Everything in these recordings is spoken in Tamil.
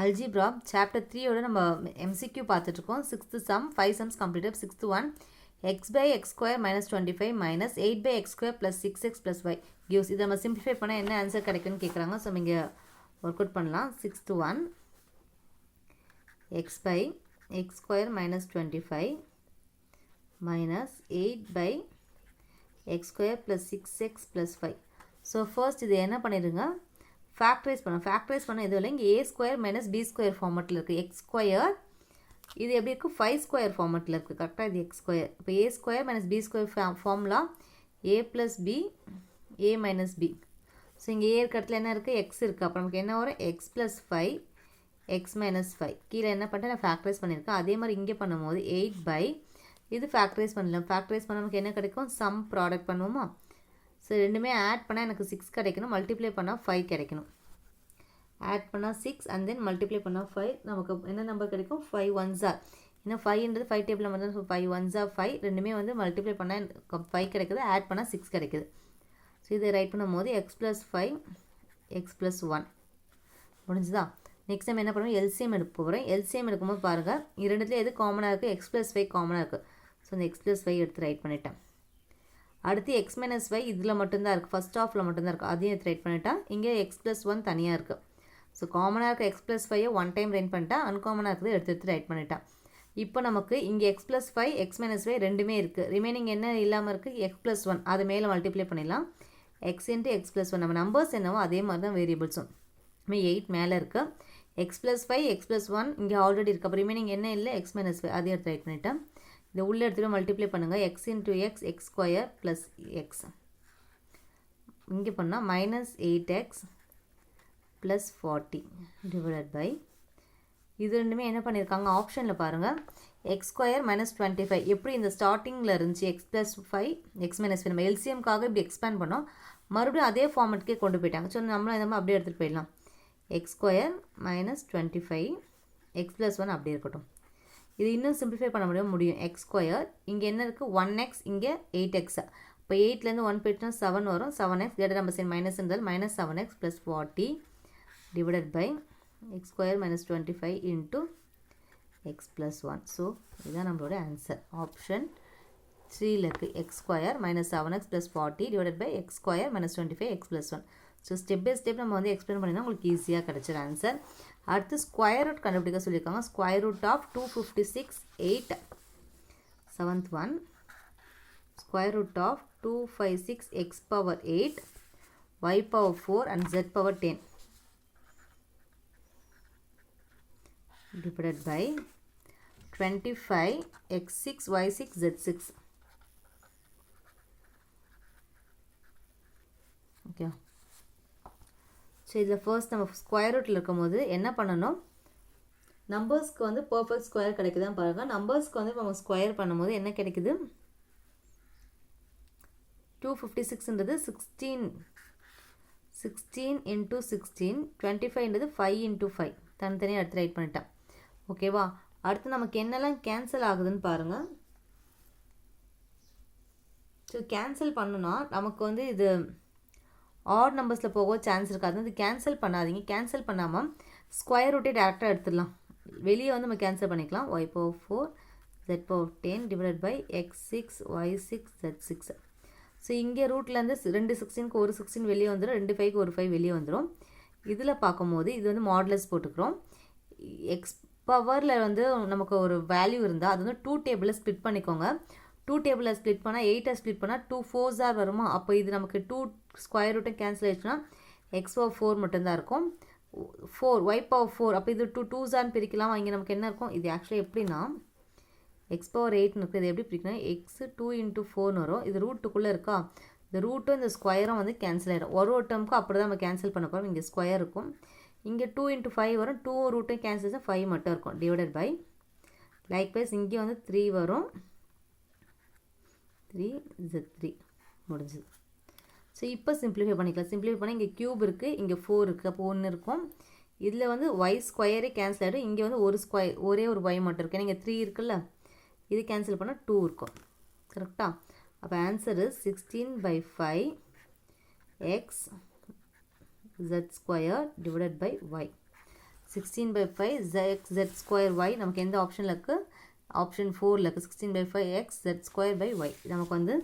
அல்ஜிப்ரா சாப்டர் 3 நம்ம MCQ பார்த்துட்ருக்கோம். 6th sum 5 sums completed. 6th one x by x square minus 25 minus 8 by x square plus 6x plus y gives. இதை நம்ம சிம்பிளிஃபை பண்ணால் என்ன ஆன்சர் கிடைக்குன்னு கேட்குறாங்க. ஸோ இங்கே ஒர்க் அவுட் பண்ணலாம். 6th one x by x square minus 25 minus 8 by x square plus 6x plus 5. So first இது என்ன பண்ணிடுங்க, ஃபேக்டரைஸ் பண்ண எதுவும் இல்லை. இங்கே a square minus b square ஃபார்மெட்டில் இருக்குது. எக்ஸ் ஸ்கொயர் இது எப்படி இருக்குது, 5 ஸ்கொயர் ஃபார்மெட்டில் இருக்குது. கரெக்டாக இது எக்ஸ் ஸ்கொயர். இப்போ a square minus b square formula a plus b a minus b. So இங்கே a இருக்க இடத்துல என்ன இருக்குது, எக்ஸ் இருக்குது. அப்போ நமக்கு என்ன வரும், எக்ஸ் ப்ளஸ் 5 எக்ஸ் மைனஸ் 5. கீழே என்ன பண்ணிட்டேன், நான் ஃபேக்டரைஸ் பண்ணியிருக்கேன். அதே மாதிரி இங்கே பண்ணும்போது 8 பை இது ஃபேக்டரைஸ் பண்ணலாம். ஃபேக்டரைஸ் பண்ண நமக்கு என்ன கிடைக்கும், சம் ப்ராடக்ட் பண்ணுவோமா. ஸோ ரெண்டுமே ஆட் பண்ணால் எனக்கு 6 கிடைக்கணும், மல்டிப்ளை பண்ணால் 5 கிடைக்கணும். ஆட் பண்ணால் 6 அண்ட் தென் மல்டிப்ளை பண்ணால் 5. நமக்கு என்ன நம்பர் கிடைக்கும், 5 1s are. ஏன்னா 5ன்றது 5 டேபிளில் வந்து 5 1s are 5. ரெண்டுமே வந்து மல்டிப்ளை பண்ணால் 5 கிடைக்குது, ஆட் பண்ணால் 6 கிடைக்குது. ஸோ இதை ரைட் பண்ணும்போது எக்ஸ் ப்ளஸ் 5 எக்ஸ் ப்ளஸ் 1 முடிஞ்சுதா. நெக்ஸ்ட் டைம் என்ன பண்ணுவோம், எல்சிஎம் எடுக்க போகிறேன். எல்சிஎம் எடுக்கும்போது பாருங்கள், இரண்டுத்துல எது காமனாக இருக்குது, எக்ஸ் ப்ளஸ் 5 காமனாக இருக்குது. ஸோ இந்த எக்ஸ் ப்ளஸ் 5 எடுத்து ரைட் பண்ணிட்டேன். அடுத்து எக்ஸ் மைனஸ் 5 இதில் மட்டும்தான் இருக்குது, ஃபஸ்ட் ஆஃபில் மட்டும்தான் இருக்குது. அதையும் எடுத்து ரைட் பண்ணிட்டா. இங்கே எக்ஸ் ப்ளஸ் 1 தனியாக இருக்குது. ஸோ காமனாக இருக்க X plus 5 one time right பண்ணிட்டா, அன்காமனாக இருக்குது எடுத்து ரைட் பண்ணிட்டா. இப்போ நமக்கு இங்கே எக்ஸ் ப்ளஸ் 5 எக்ஸ் மைனஸ் 5 ரெண்டுமே இருக்குது. ரிமைனிங் என்ன இல்லாமல் இருக்குது, எக்ஸ் ப்ளஸ் 1. அது மேலே மல்டிப்ளை பண்ணிடலாம். X into x plus 1. நம்ம நம்பர்ஸ் என்னவோ அதே மாதிரி தான் வேரியபிள்ஸும். 8 மேலே இருக்குது. எக்ஸ் ப்ளஸ் 5 எக்ஸ் ப்ளஸ் 1 இங்கே ஆல்ரெடி இருக்குது. அப்போ ரிமைனிங் என்ன இல்லை, எக்ஸ் மைனஸ் 5. அதே எடுத்து ரைட் பண்ணிட்டேன். இதை உள்ளே எடுத்துகிட்டு மல்டிப்ளை பண்ணுங்கள். X into X X square plus X. இங்கே பண்ணால் minus 8x plus 40 divided by இது ரெண்டுமே என்ன பண்ணியிருக்காங்க, ஆப்ஷனில் பாருங்கள், எக்ஸ் ஸ்கொயர் மைனஸ் 25. எப்படி இந்த ஸ்டார்டிங்கில் இருந்துச்சு எக்ஸ் ப்ளஸ் 5 எக்ஸ் மைனஸ் 5. நம்ம எல்சிஎம்காக இப்படி எக்ஸ்பேண்ட் பண்ணோம், மறுபடியும் அதே ஃபார்மெட்டுக்கே கொண்டு போயிட்டாங்க. ஸோ நம்மளும் இந்த மாதிரி அப்படியே எடுத்துகிட்டு போயிடலாம். X square minus 25 x plus 1 அப்படியே இருக்கட்டும். இது இன்னும் சிம்பிளிஃபை பண்ண முடியும். எக்ஸ் ஸ்கொயர் இங்கே என்ன இருக்குது, 1x இங்கே 8x. இப்போ 8லேருந்து 1 போயிட்டுனா 7 வரும். 7x கேட்ட நம்ம சரி மைனஸ் இருந்தால் minus 7x plus 40 divided by x square minus 25 into x plus 1. So இதுதான் நம்மளோட ஆன்சர். ஆப்ஷன் 3ல் இருக்குது. X square minus 7x plus 40 divided by x square minus 25 x plus 1. So step by step நம்ம வந்து எக்ஸ்பிளைன் பண்ணினா உங்களுக்கு ஈஸியாக கிடச்சிரு ஆன்சர். அடுத்து ஸ்கொயர் ரூட் கண்டுபிடிக்க சொல்லியிருக்காங்க. Square root of 256 8 7th one. Square root of 256 x power 8 y power 4 and z power 10 divided by 25 x6 y6 z6. Okay. So இதில் ஃபர்ஸ்ட் நம்ம ஸ்கொயர் ரூட்டில் இருக்கும்போது என்ன பண்ணணும், நம்பர்ஸ்க்கு வந்து பர்ஃபெக்ட் ஸ்கொயர் கிடைக்குதான் பாருங்கள். நம்பர்ஸ்க்கு வந்து நம்ம ஸ்கொயர் பண்ணும்போது என்ன கிடைக்குது, 256ன்றது 16 இன்ட்டு 16, 25ன்றது 5 இன்ட்டு 5 தனித்தனியாக எடுத்து ரைட் பண்ணிட்டேன். ஓகேவா. அடுத்து நமக்கு என்னெல்லாம் கேன்சல் ஆகுதுன்னு பாருங்கள். ஸோ கேன்சல் பண்ணுனா நமக்கு வந்து இது ஆட் நம்பர்ஸில் போக சான்ஸ் இருக்காது. அது கேன்சல் பண்ணாதீங்க. கேன்சல் பண்ணாமல் ஸ்கொயர் ரூட்டே டேரெக்டாக எடுத்துடலாம். வெளியே வந்து நம்ம கேன்சல் பண்ணிக்கலாம். y power 4 z power 10 divided by x6 y6 z6. So இங்கே ரூட்லேருந்து 2 16க்கு ஒரு 16 வெளியே வந்துடும், 2 5க்கு ஒரு 5 வெளியே வந்துடும். இதில் பார்க்கும்போது இது வந்து மாடுலஸ் போட்டுக்கிறோம். எக்ஸ் பவரில் வந்து நமக்கு ஒரு வேல்யூ இருந்தால் அது வந்து 2 டேபிளில் ஸ்ப்ளிட் பண்ணிக்கோங்க. 2 டேபிளில் ஸ்ப்ளிட் பண்ணால் 8 ஸ்ப்ளிட் பண்ணால் 2 4s are வருமா. அப்போ இது நமக்கு 2 ஸ்கொயர் ரூட்டும் கேன்சல் ஆயிடுச்சுன்னா எக்ஸ் பவர் 4 மட்டும்தான் இருக்கும். 4 y பவர் 4. அப்போ இது 2 2s are பிரிக்கலாம். இங்கே நமக்கு என்ன இருக்கும், இது ஆக்சுவலாக எப்படின்னா எக்ஸ் பவர் 8 இருக்குது. இது எப்படி பிரிக்கணும், எக்ஸ் 2 இன்ட்டு 4 வரும். இது ரூட்டுக்குள்ளே இருக்கா, இந்த ரூட்டும் இந்த ஸ்கொயரும் வந்து கேன்சல் ஆகிடும். ஒரு டேர்முக்கு அப்படி தான் நம்ம கேன்சல் பண்ண போகிறோம். இங்கே ஸ்கொயர் இருக்கும், இங்கே 2 இன்ட்டு 5 வரும். 2 ரூட்டும் கேன்சல் ஆச்சு, 5 மட்டும் இருக்கும் டிவைடட் பை லைக்வைஸ் இங்கே வந்து 3 வரும், 3z3 முடிஞ்சுது. ஸோ இப்போ சிம்பிளிஃபை பண்ணிக்கலாம். சிம்பிளிஃபை பண்ணி இங்கே க்யூப் இருக்குது, இங்கே 4 இருக்குது. அப்போ 1 இருக்கும். இதில் வந்து ஒய் ஸ்கொயரே கேன்சல் ஆகிடும். இங்கே வந்து ஒரு ஸ்கொயர் ஒரே ஒரு ஒய் மட்டும் இருக்குது. இங்கே 3 இருக்குல்ல, இது கேன்சல் பண்ணால் 2 இருக்கும். கரெக்டாக. அப்போ answer 16/5 x z square divided by y. 16/5 z square y நமக்கு எந்த ஆப்ஷனில் இருக்குது, ஆப்ஷன் 4ல் இருக்குது. 16/5 x z square by y. நமக்கு வந்து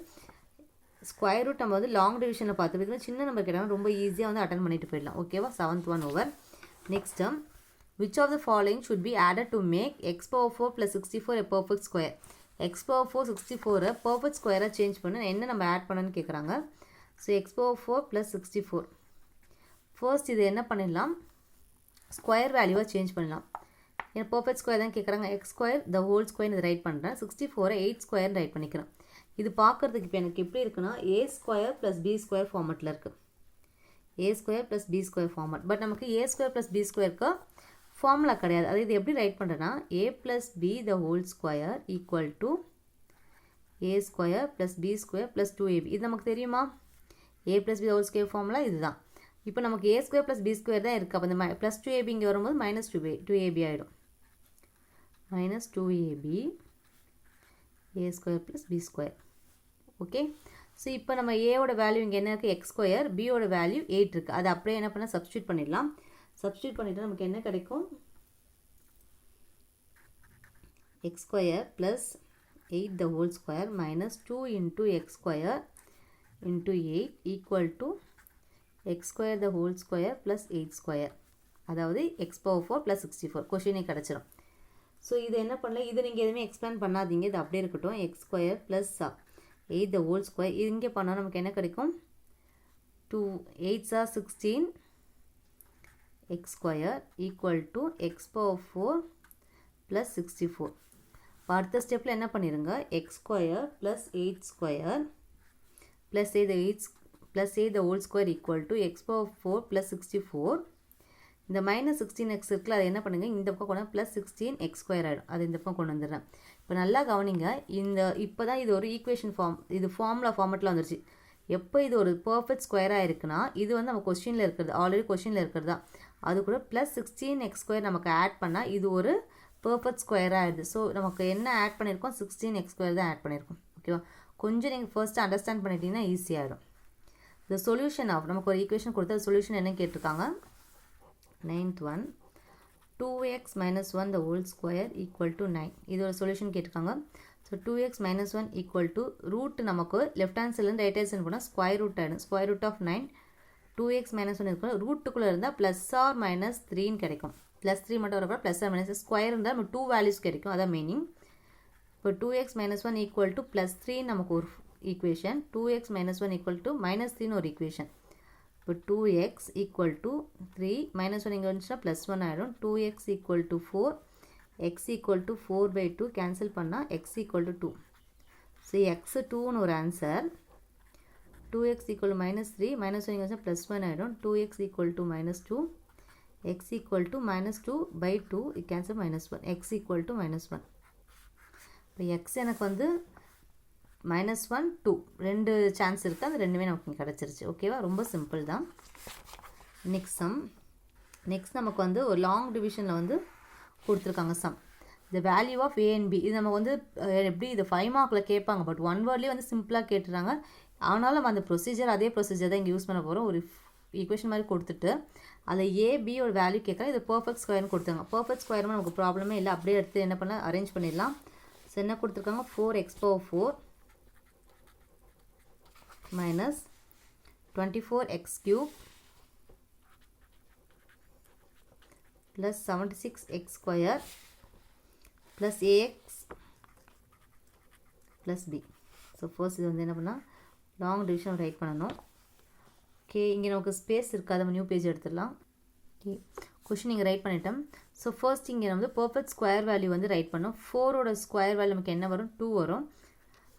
ஸ்கொயர் ரூட் நம்ம வந்து லாங் டிவிஷனில் பார்த்துட்டு சின்ன நம்பர் கேட்டாலும் ரொம்ப ஈஸியாக வந்து அட்டன் பண்ணிட்டு போயிடலாம். ஓகேவா? 7th one over. Next term, which of the following should be added to make x power 4 plus 64 a perfect square? x power 4 64 perfect square change பண்ண என்ன நம்ம ஆட் பண்ணணும்னு கேட்குறாங்க. So x power 4 plus 64. First இது என்ன பண்ணிடலாம், ஸ்கொயர் வேல்யூவாக சேஞ்ச் பண்ணலாம். ஏன்னா பர்ஃபெக்ட் ஸ்கொயர் தான் கேட்குறாங்க. எக்ஸ் ஸ்கொயர் த ஹோல் ஸ்கொயர் இது ரைட் பண்ணுறேன். 64 8 ஸ்கொயர் ரைட் பண்ணிக்கிறேன். இது பார்க்குறதுக்கு இப்போ எனக்கு எப்படி இருக்குன்னா a square plus b square ஃபார்மெட்டில் இருக்குது. A square plus b square format. But நமக்கு ஏ ஸ்கொயர் ப்ளஸ் பி ஸ்கொயருக்கு ஃபார்முலா கிடையாது. அது இது எப்படி ரைட் பண்ணுறேன்னா a plus b the whole square equal to a square plus b square plus 2ab. இது நமக்கு தெரியுமா? A plus b the whole square formula இதுதான். இப்போ நமக்கு a square plus b square தான் இருக்குது. அப்போ இந்த ப்ளஸ் 2ab இங்கே வரும்போது மைனஸ் 2ab ஆகிடும். Minus 2ab a square plus b square. Okay, so இப்போ நம்ம ஏவோட வேல்யூ இங்கே என்ன இருக்குது, எக்ஸ் ஸ்கொயர், பியோட வேல்யூ 8 இருக்குது. அது அப்படியே என்ன பண்ணால் சப்ஸ்டியூட் பண்ணிடலாம். சப்ஸ்டியூட் பண்ணிவிட்டு நமக்கு என்ன கிடைக்கும், X square plus 8 the whole square minus 2 into X square into 8 equal to X square the whole square plus 8 square. அதாவது எக்ஸ் பவர் 4 ப்ளஸ் 64 கொஷினே கிடச்சிரும். ஸோ இது என்ன பண்ணல, இது நீங்கள் எதுவுமே எக்ஸ்பிளைன் பண்ணாதீங்க, இது அப்படியே இருக்கட்டும். எக்ஸ் ஸ்கொயர் ப்ளஸ் 8 த ஹோல் ஸ்கொயர். இது இங்கே பண்ணால் நமக்கு என்ன கிடைக்கும், 2 8s are 16 X square equal to X power 4 plus 64. இப்போ அடுத்த ஸ்டெப்பில் என்ன பண்ணிடுங்க, X square plus 8 square plus 8 the whole square equal to X power 4 plus 64. இந்த மைனஸ் 16x இருக்குல்ல, அது என்ன பண்ணுங்கள், இந்த பக்கம் கொண்டு ப்ளஸ் 16x ஸ்கொயர் ஆகிடும். அது இந்த பக்கம் கொண்டு வந்துடுறேன். இப்போ நல்லா கவனிங்க, இப்போ தான் இது ஒரு ஈக்குவேஷன் ஃபார்ம், இது ஃபார்முலா ஃபார்மெட்டில் வந்துருச்சு. எப்போ இது ஒரு பர்ஃபெக்ட் ஸ்கொயராக இருக்குன்னா இது வந்து நம்ம கொஸ்டினில் இருக்கிறது, ஆல்ரெடி கொஸ்டினில் இருக்கிறது தான். அது கூட ப்ளஸ் 16x ஸ்கொயர் நமக்கு ஆட் பண்ணால் இது ஒரு பர்ஃபெக்ட் ஸ்கொயராக ஆகிடுது. ஸோ நமக்கு என்ன ஆட் பண்ணியிருக்கோம், 16x ஸ்கொயர் தான் ஆட் பண்ணியிருக்கோம். ஓகேவா? கொஞ்சம் நீங்கள் ஃபர்ஸ்ட்டு அண்டர்ஸ்டாண்ட் பண்ணிட்டீங்கன்னா ஈஸியாகிடும். இந்த சொல்யூஷன் ஆஃப் நமக்கு ஒரு ஈக்குவேஷன் கொடுத்தா சொல்யூஷன் என்ன கேட்டிருக்காங்க, 9th one 2x minus 1 the whole square equal to 9. இது ஒரு சொல்யூஷன் கேட்டிருக்காங்க. So 2x minus 1 equal to root நமக்கு லெஃப்ட் ஹேண்ட் சைட்லேருந்து ரைட் ஹேண்ட் சைடு போனால் ஸ்கொயர் ரூட் ஆகிடும். Square root of 9 2x minus 1 இருக்கும். ரூட்டுக்குள்ளே இருந்தால் ப்ளஸ் ஆர் மைனஸ் 3ன்னு கிடைக்கும். ப்ளஸ் 3 மட்டும் வரப்போ ப்ளஸ் ஆர் மைனஸ் ஸ்கொயர் இருந்தால் நம்ம 2 வேல்யூஸ் கிடைக்கும். அதான் மீனிங். இப்போ 2x minus 1 equal to plus 3 நமக்கு ஒரு equation, 2x minus 1 equal to minus 3ன்னு ஒரு ஈக்குவேஷன். இப்போ 2x equal to 3 minus 1 இங்கே வந்துச்சுன்னா ப்ளஸ் 1 ஆகிடும். 2x equal to 4 x equal to 4/2 cancel பண்ணால் x equal to 2. So x 2ன்னு ஒரு answer. 2x equal to minus 3 minus 1 இங்கே வந்துச்சுன்னா ப்ளஸ் 1 ஆகிடும். 2x equal to minus 2 x equal to minus 2/2 இது cancel minus 1 x equal to minus 1. இப்போ x எனக்கு வந்து -1 2 ரெண்டு சான்ஸ் இருக்குது, அது ரெண்டுமே நமக்கு கிடச்சிருச்சு. ஓகேவா? ரொம்ப சிம்பிள் தான். நெக்ஸ்ட் நமக்கு வந்து ஒரு லாங் டிவிஷனில் வந்து கொடுத்துருக்காங்க sum. The value of A and B. இது நம்ம வந்து எப்படி இது 5 மார்க்கில் கேட்பாங்க, பட் 1 வேர்ட்லேயே வந்து சிம்பிளாக கேட்டுறாங்க. ஆனாலும் நம்ம அந்த ப்ரொசீஜர் அதே ப்ரொசீஜர் தான் இங்கே யூஸ் பண்ண போகிறோம். ஒரு ஈக்குவேஷன் மாதிரி கொடுத்துட்டு அதில் ஏபியோட வேல்யூ கேட்குறேன். இது பர்ஃபெக்ட் ஸ்கொயர்னு கொடுத்தாங்க. பர்ஃபெக்ட் ஸ்கொயர்னு நமக்கு ப்ராப்ளமே இல்லை, அப்படியே எடுத்து என்ன பண்ண அரேஞ்ச் பண்ணிடலாம். ஸோ என்ன கொடுத்துருக்காங்க, 4x power 4 minus 24x cube plus 76x square plus ax plus b. So first இது வந்து என்ன பண்ணால் லாங் டிவிஷன் ரைட் பண்ணணும். ஓகே, இங்கே நமக்கு ஸ்பேஸ் இருக்காது, நம்ம நியூ பேஜ் எடுத்துடலாம். ஓகே, கொஷின் இங்கே ரைட் பண்ணிட்டோம். ஸோ ஃபர்ஸ்ட் இங்கே வந்து பர்ஃபெக்ட் ஸ்கொயர் வேல்யூ வந்து ரைட் பண்ணோம். 4ஓட ஸ்கொயர் வேல்யூ நமக்கு என்ன வரும், 2 வரும்.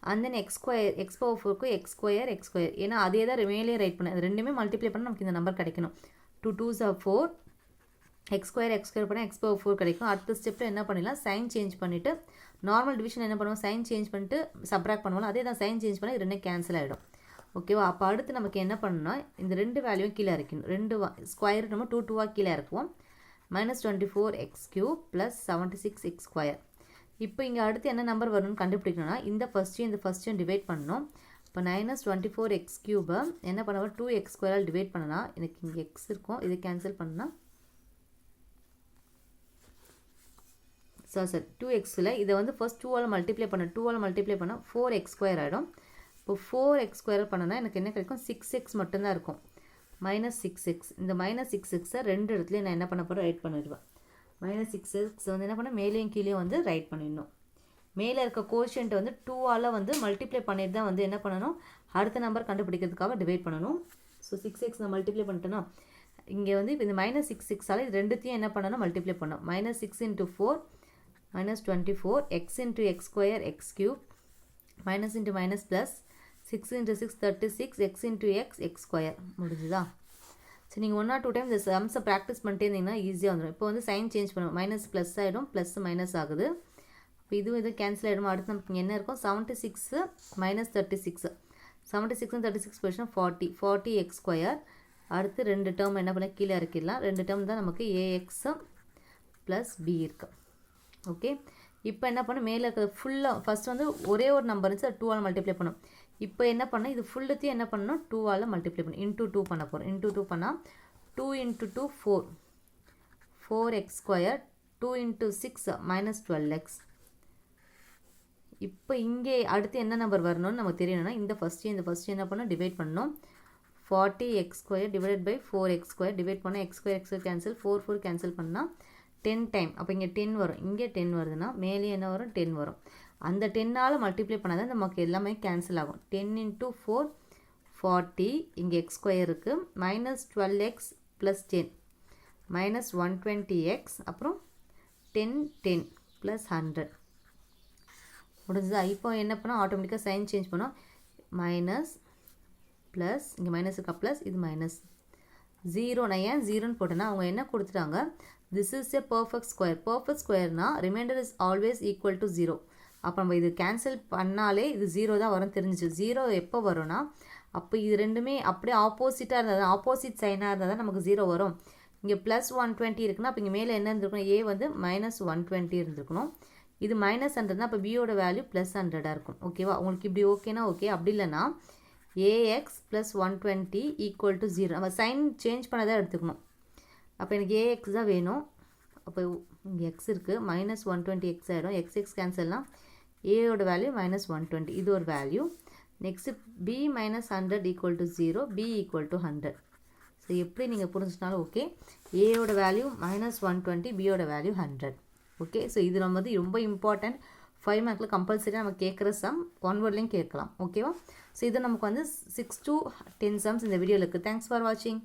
அண்ட் தென் எக்ஸ் பவர் 4க்கு எக்ஸ் ஸ்கொயர், ஏன்னா அதே தான் மேலே ரைட் பண்ண, அது ரெண்டுமே மல்டிப்ளை பண்ணால் நமக்கு இந்த நம்பர் கிடைக்கணும். 2 2s are 4 எக்ஸ் ஸ்கொயர் பண்ணால் எக்ஸ் பவர் 4 கிடைக்கும். அடுத்த ஸ்டெப்பில் என்ன பண்ணிடலாம், சைன் சேஞ்ச் பண்ணிவிட்டு நார்மல் டிவிஷன் என்ன பண்ணுவோம், சைன் சேஞ்ச் பண்ணிட்டு சப்ராக்ட் பண்ணுவோம். அதே தான் சைன் சேஞ்ச் பண்ணால் ரெண்டும் கேன்சல் ஆகிடும். ஓகேவா? அப்போ அடுத்து நமக்கு என்ன பண்ணணும்னா இந்த ரெண்டு வேல்யூவும் கீழே இறக்கணும். ரெண்டு ஸ்கொயர் நம்ம 2 2 கீழே இறக்குவோம். -24x cube plus 76x square. இப்போ இங்கே அடுத்து என்ன நம்பர் வரும்னு கண்டுபிடிக்கணும்னா இந்த ஃபஸ்ட்டையும் டிவைட் பண்ணணும். இப்போ -24x கியூபை என்ன பண்ணுவோம், 2x ஸ்கொயரால் டிவைட் பண்ணனா எனக்கு இங்கே எக்ஸ் இருக்கும், இதை கேன்சல் பண்ணால் சாரி 2xல இதை வந்து ஃபர்ஸ்ட் 2ஆல் மல்டிப்ளை பண்ண 2ஆல் மல்டிப்ளை பண்ணால் 4x² ஆகிடும். இப்போ 4x² பண்ணனா எனக்கு என்ன கிடைக்கும் 6x மட்டும்தான் இருக்கும். -6x இந்த -6xை ரெண்டு இடத்துல நான் என்ன பண்ண போகிறேன் ரைட் பண்ணிடுவேன். -6x வந்து என்ன பண்ண மேலேயும் கீழேயும் வந்து ரைட் பண்ணிடணும். மேலே இருக்க கோஷியன்ட் வந்து 2ஆல் வந்து மல்டிப்ளை பண்ணிட்டு தான் வந்து என்ன பண்ணணும் அடுத்த நம்பர் கண்டுபிடிக்கிறதுக்காக டிவைட் பண்ணணும். ஸோ 6x நான் மல்டிப்ளை பண்ணிட்டேன்னா இங்கே வந்து இப்போ இந்த -6xால் இது ரெண்டுத்தையும் என்ன பண்ணணும் மல்டிப்ளை பண்ணணும். -6 × 4 -24 x × x² x³ minus into minus plus 6 into 6 36 x into x x² முடிஞ்சுதா. சரி நீங்கள் 1 or 2 டைம் இந்த சம்ஸை ப்ராக்டிஸ் பண்ணிட்டே இருந்தீங்கன்னா ஈஸியாக வந்துடும். இப்போ வந்து சைன் சேஞ்ச் பண்ணுவோம். மைனஸ் ப்ளஸ் ஆகிடும், ப்ளஸ் மைனஸ் ஆகுது. இப்போ இது கேன்சல் ஆகிடும். அடுத்து நமக்கு என்ன இருக்கும் 76 minus 36 76 36 போயிடுச்சுன்னா 40 x². அடுத்து ரெண்டு டேர்ம் என்ன பண்ண கீழே இறக்கிடலாம். ரெண்டு டேர்ம் தான் நமக்கு ax ப்ளஸ் b இருக்குது. ஓகே இப்போ என்ன பண்ண மேலே இருக்கிறது ஃபுல்லாக ஃபஸ்ட் வந்து ஒரே ஒரு நம்பர் இருந்துச்சு 2ஆல் மல்டிப்ளை பண்ணும். இப்போ என்ன பண்ண இது ஃபுல்லத்தையும் என்ன பண்ணணும் 2ஆல் மல்டிப்ளை பண்ணணும். இன்ட்டு 2 பண்ண போகிறோம். இன்ட்டு 2 பண்ணால் 2 × 2 4x². 2 × 6 -12x. இப்போ இங்கே அடுத்து என்ன நம்பர் வரணும்னு நமக்கு தெரியணும்னா இந்த ஃபஸ்ட்டு என்ன பண்ணணும் டிவைட் பண்ணணும். 40x² divided by 4x² divide பண்ணால் x² கேன்சல் 4 கேன்சல் பண்ணால் 10 டைம். அப்போ இங்கே 10 வரும், இங்கே 10 வருதுன்னா மேலே என்ன வரும் 10 வரும். அந்த 10ஆல் மல்டிப்ளை பண்ணால் தான் நமக்கு எல்லாமே கேன்சல் ஆகும். 10 × 4 40 இங்கே x² இருக்குது. -12x + 10 -120x அப்புறம் 10 + 100 முடிஞ்சதா. இப்போ என்ன பண்ணால் ஆட்டோமேட்டிக்காக சைன் சேஞ்ச் பண்ணோம். மைனஸ் ப்ளஸ் இங்கே மைனஸ் இருக்கா ப்ளஸ் இது மைனஸ் 0. நான் ஏன் 0ன்னு போட்டேன்னா அவங்க என்ன கொடுத்துட்டாங்க this is a perfect square. perfect squareனா remainder is always equal to 0. அப்போ நம்ம இது கேன்சல் பண்ணாலே இது 0 தான் வரும் தெரிஞ்சிச்சு. 0 எப்போ வரும்னா அப்போ இது ரெண்டுமே அப்படியே ஆப்போசிட்டாக இருந்தால் தான் ஆப்போசிட் சைனாக இருந்தால் தான் நமக்கு 0 வரும். இங்கே +120 இருக்குன்னா அப்போ இங்கே மேலே என்ன இருந்திருக்கணும் a வந்து -120 இருந்திருக்கணும். இது -100னா அப்போ bயோட வேல்யூ +100 இருக்கும். ஓகேவா உங்களுக்கு இப்படி ஓகேனா ஓகே. அப்படி இல்லைன்னா ax + 120 = 0. நம்ம சைன் சேஞ்ச் பண்ணதான் எடுத்துக்கணும். அப்போ எனக்கு ax தான் வேணும். அப்போ இங்கே எக்ஸ் இருக்குது -120x ஆகிடும். x கேன்சல்னால் ஏயோட வேல்யூ -120 இது ஒரு value. Next b -100 = 0 b = 100. So எப்படி நீங்கள் புரிஞ்சுனாலும் ஓகே. ஏயோட வேல்யூ -120 பியோட வேல்யூ 100. ஓகே ஸோ இது நம்ம வந்து ரொம்ப இம்பார்ட்டன்ட் 5 மார்க்கில் கம்பல்சரி நம்ம கேட்குற சம் 1 வேர்ட்லேயும் கேட்கலாம். ஓகேவா. ஸோ இது நமக்கு வந்து 6 to 10 சம்ஸ் இந்த வீடியோவில் இருக்குது. தேங்க்ஸ் ஃபார் வாட்சிங்.